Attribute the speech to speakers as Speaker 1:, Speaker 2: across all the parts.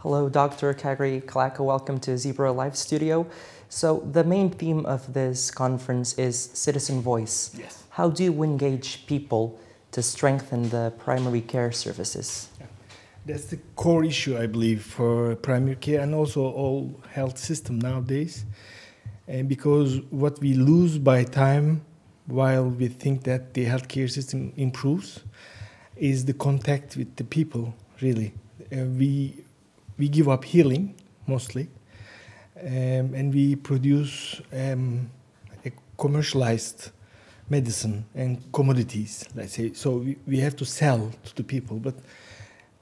Speaker 1: Hello, Dr. Cagri Kalaca. Welcome to Zebra Live Studio. So the main theme of this conference is citizen voice.
Speaker 2: Yes.
Speaker 1: How do you engage people to strengthen the primary care services?
Speaker 2: That's the core issue, I believe, for primary care and also all health system nowadays. And because what we lose by time while we think that the healthcare system improves is the contact with the people, really. We give up healing, mostly, and we produce a commercialized medicine and commodities, let's say. So we have to sell to the people, but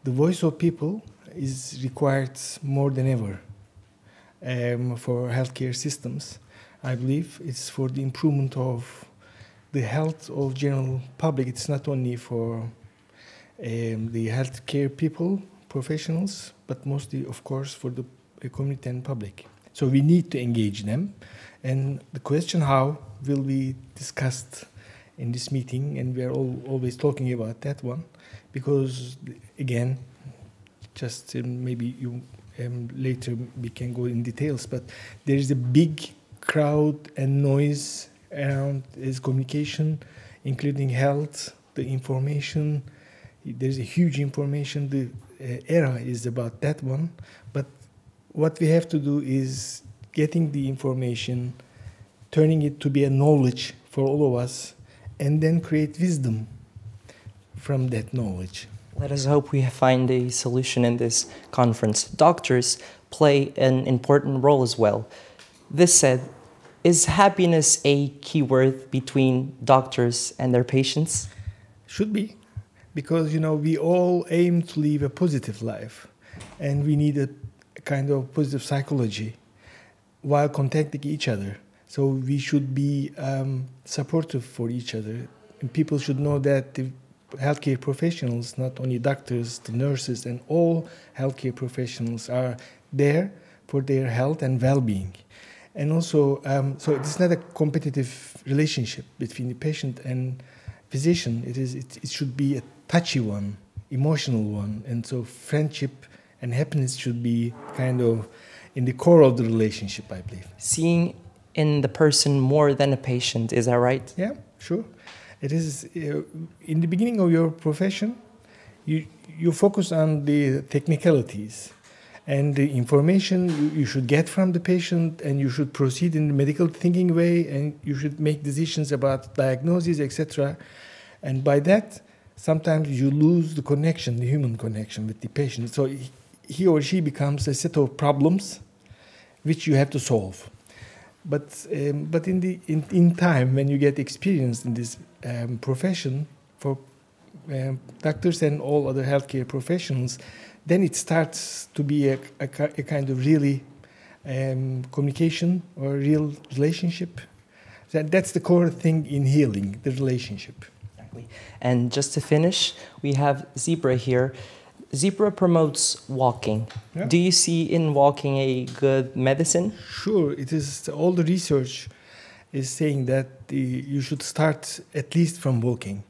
Speaker 2: the voice of people is required more than ever for healthcare systems. I believe it's for the improvement of the health of general public. It's not only for the healthcare people, professionals, but mostly, of course, for the community and public. So we need to engage them. And the question how will be discussed in this meeting, and we are always talking about that one, because, again, just maybe you later we can go in details, but there is a big crowd and noise around this communication, including health, the information. There's a huge information. The era is about that one. But what we have to do is getting the information, turning it to be a knowledge for all of us, and then create wisdom from that knowledge.
Speaker 1: Let us hope we find a solution in this conference. Doctors play an important role as well. This said, is happiness a key word between doctors and their patients?
Speaker 2: Should be, because we all aim to live a positive life, and we need a kind of positive psychology while contacting each other. So we should be supportive for each other, and people should know that the healthcare professionals, not only doctors, the nurses, and all healthcare professionals are there for their health and well-being. And also, so it's not a competitive relationship between the patient and physician. It should be a touchy one, emotional one. And so friendship and happiness should be kind of in the core of the relationship, I believe.
Speaker 1: Seeing in the person more than a patient, is that right?
Speaker 2: Yeah, sure. It is, in the beginning of your profession, you focus on the technicalities. And the information you should get from the patient, and you should proceed in the medical thinking way, and you should make decisions about diagnosis, etc. And by that, sometimes you lose the connection, the human connection with the patient. So he or she becomes a set of problems which you have to solve. But in time, when you get experience in this profession, for doctors and all other healthcare professionals, then it starts to be a kind of really communication or real relationship. That's the core thing in healing, the relationship.
Speaker 1: Exactly. And just to finish, we have Zebra here. Zebra promotes walking.
Speaker 2: Yeah.
Speaker 1: Do you see in walking a good medicine?
Speaker 2: Sure. It is. All the research is saying that you should start at least from walking.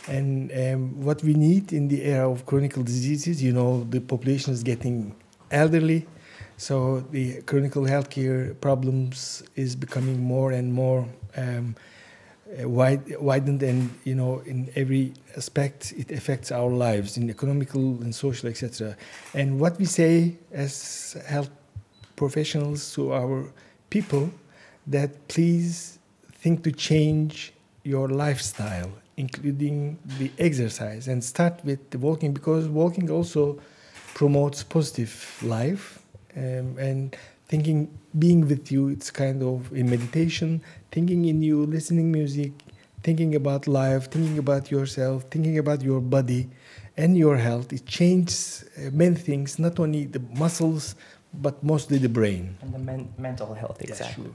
Speaker 2: And what we need in the era of chronic diseases, the population is getting elderly, so the chronic healthcare problems is becoming more and more widened, and in every aspect it affects our lives, in economical and social, etc. And what we say as health professionals to our people, that please think to change your lifestyle, including the exercise, and start with the walking, because walking also promotes positive life, and thinking, being with you, it's kind of a meditation, thinking in you, listening music, thinking about life, thinking about yourself, thinking about your body and your health. It changes many things, not only the muscles, but mostly the brain.
Speaker 1: And the mental health, exactly.
Speaker 2: Yeah, sure.